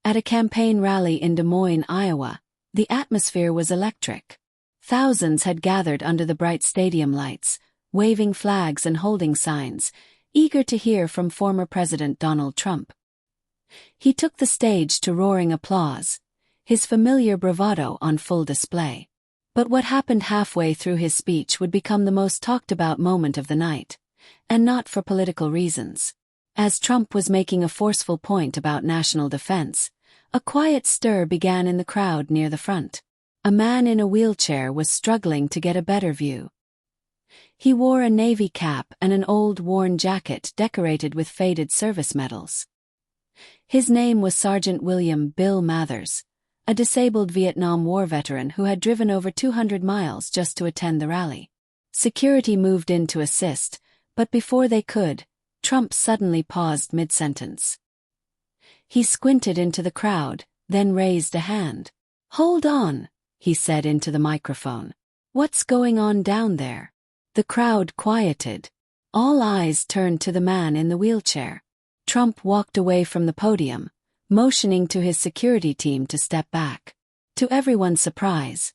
At a campaign rally in Des Moines, Iowa, the atmosphere was electric. Thousands had gathered under the bright stadium lights, waving flags and holding signs, eager to hear from former President Donald Trump. He took the stage to roaring applause, his familiar bravado on full display. But what happened halfway through his speech would become the most talked-about moment of the night, and not for political reasons. As Trump was making a forceful point about national defense, a quiet stir began in the crowd near the front. A man in a wheelchair was struggling to get a better view. He wore a Navy cap and an old worn jacket decorated with faded service medals. His name was Sergeant William "Bill" Mathers, a disabled Vietnam War veteran who had driven over 200 miles just to attend the rally. Security moved in to assist, but before they could, Trump suddenly paused mid-sentence. He squinted into the crowd, then raised a hand. "Hold on," he said into the microphone. "What's going on down there?" The crowd quieted. All eyes turned to the man in the wheelchair. Trump walked away from the podium, motioning to his security team to step back. To everyone's surprise,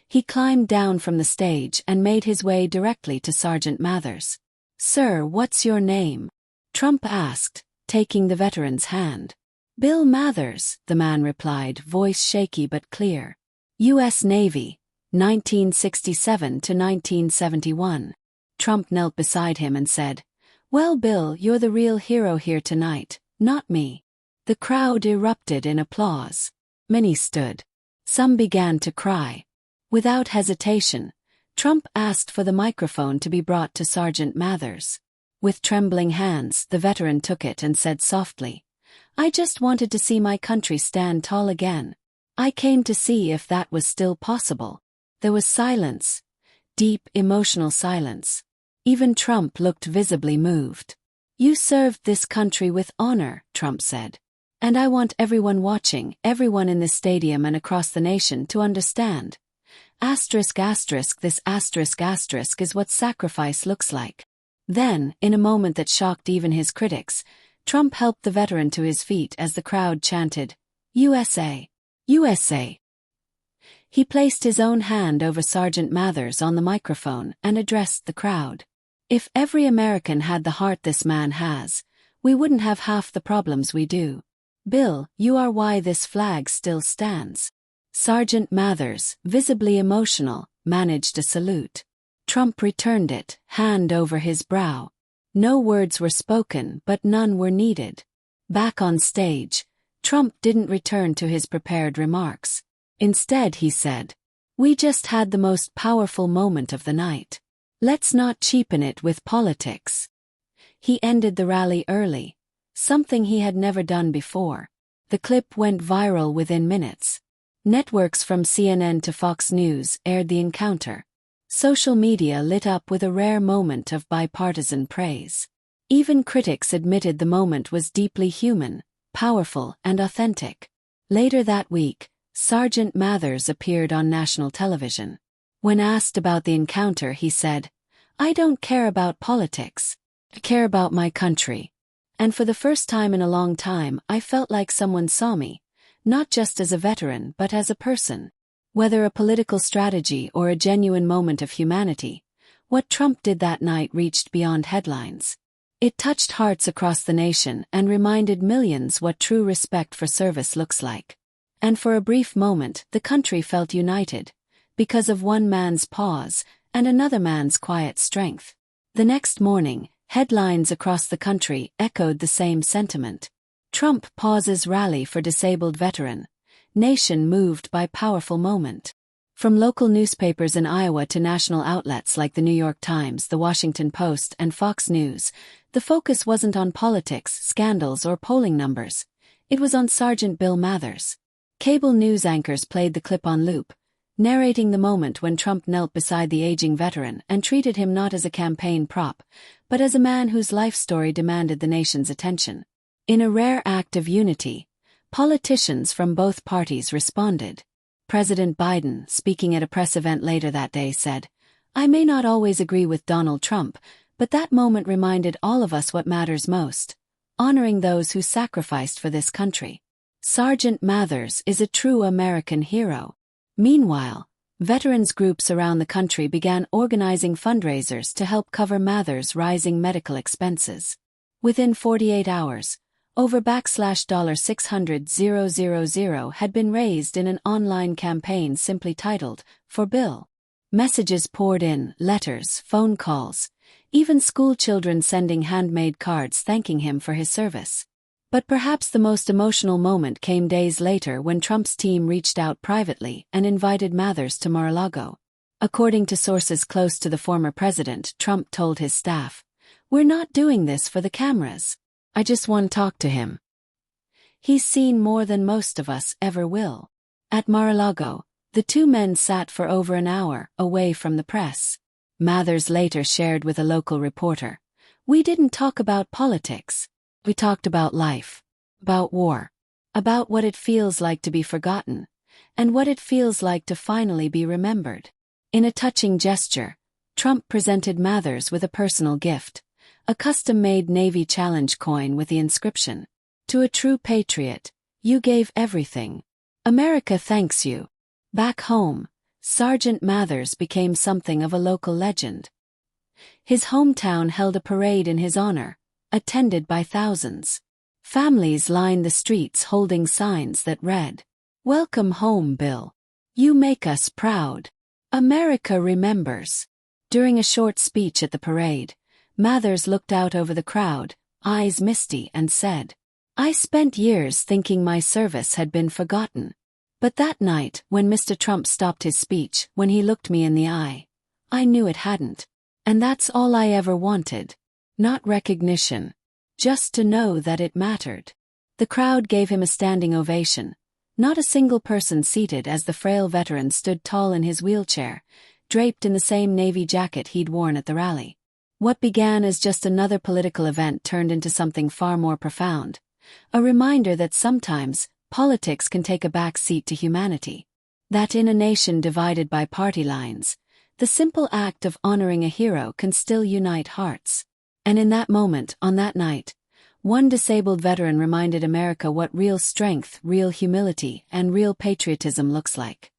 he climbed down from the stage and made his way directly to Sergeant Mathers. "Sir, what's your name?" Trump asked, taking the veteran's hand. "Bill Mathers," the man replied, voice shaky but clear. "U.S. Navy, 1967 to 1971. Trump knelt beside him and said, "Well, Bill, you're the real hero here tonight, not me." The crowd erupted in applause. Many stood. Some began to cry. Without hesitation, Trump asked for the microphone to be brought to Sergeant Mathers. With trembling hands, the veteran took it and said softly, "I just wanted to see my country stand tall again. I came to see if that was still possible." There was silence, deep, emotional silence. Even Trump looked visibly moved. "You served this country with honor," Trump said. "And I want everyone watching, everyone in this stadium and across the nation to understand. This is what sacrifice looks like." Then, in a moment that shocked even his critics, Trump helped the veteran to his feet as the crowd chanted, "USA! USA!" He placed his own hand over Sergeant Mathers on the microphone and addressed the crowd. "If every American had the heart this man has, we wouldn't have half the problems we do. Bill, you are why this flag still stands." Sergeant Mathers, visibly emotional, managed a salute. Trump returned it, hand over his brow. No words were spoken, but none were needed. Back on stage, Trump didn't return to his prepared remarks. Instead, he said, "We just had the most powerful moment of the night. Let's not cheapen it with politics." He ended the rally early, something he had never done before. The clip went viral within minutes. Networks from CNN to Fox News aired the encounter. Social media lit up with a rare moment of bipartisan praise. Even critics admitted the moment was deeply human, powerful, and authentic. Later that week, Sergeant Mathers appeared on national television. When asked about the encounter, he said, "I don't care about politics. I care about my country. And for the first time in a long time, I felt like someone saw me, not just as a veteran but as a person." Whether a political strategy or a genuine moment of humanity, what Trump did that night reached beyond headlines. It touched hearts across the nation and reminded millions what true respect for service looks like. And for a brief moment, the country felt united, because of one man's pause and another man's quiet strength. The next morning, headlines across the country echoed the same sentiment. Trump pauses rally for disabled veteran. Nation moved by powerful moment. From local newspapers in Iowa to national outlets like the New York Times, the Washington Post, and Fox News, the focus wasn't on politics, scandals, or polling numbers. It was on Sergeant Bill Mathers. Cable news anchors played the clip on loop, narrating the moment when Trump knelt beside the aging veteran and treated him not as a campaign prop, but as a man whose life story demanded the nation's attention. In a rare act of unity, politicians from both parties responded. President Biden, speaking at a press event later that day, said, "I may not always agree with Donald Trump, but that moment reminded all of us what matters most: honoring those who sacrificed for this country." Sergeant Mathers is a true American hero. Meanwhile, veterans groups around the country began organizing fundraisers to help cover Mathers' rising medical expenses. Within 48 hours, over $600,000 had been raised in an online campaign simply titled, "For Bill." Messages poured in, letters, phone calls, even school children sending handmade cards thanking him for his service. But perhaps the most emotional moment came days later when Trump's team reached out privately and invited Mathers to Mar-a-Lago. According to sources close to the former president, Trump told his staff, "We're not doing this for the cameras. I just want to talk to him. He's seen more than most of us ever will." At Mar-a-Lago, the two men sat for over an hour, away from the press. Mathers later shared with a local reporter, "We didn't talk about politics. We talked about life, about war, about what it feels like to be forgotten, and what it feels like to finally be remembered." In a touching gesture, Trump presented Mathers with a personal gift, a custom-made Navy Challenge coin with the inscription, "To a true patriot, you gave everything. America thanks you." Back home, Sergeant Mathers became something of a local legend. His hometown held a parade in his honor, attended by thousands. Families lined the streets holding signs that read, "Welcome home, Bill. You make us proud. America remembers." During a short speech at the parade, Mathers looked out over the crowd, eyes misty, and said, "I spent years thinking my service had been forgotten. But that night, when Mr. Trump stopped his speech, when he looked me in the eye, I knew it hadn't. And that's all I ever wanted. Not recognition. Just to know that it mattered." The crowd gave him a standing ovation. Not a single person seated as the frail veteran stood tall in his wheelchair, draped in the same Navy jacket he'd worn at the rally. What began as just another political event turned into something far more profound. A reminder that sometimes, politics can take a back seat to humanity. That in a nation divided by party lines, the simple act of honoring a hero can still unite hearts. And in that moment, on that night, one disabled veteran reminded America what real strength, real humility, and real patriotism looks like.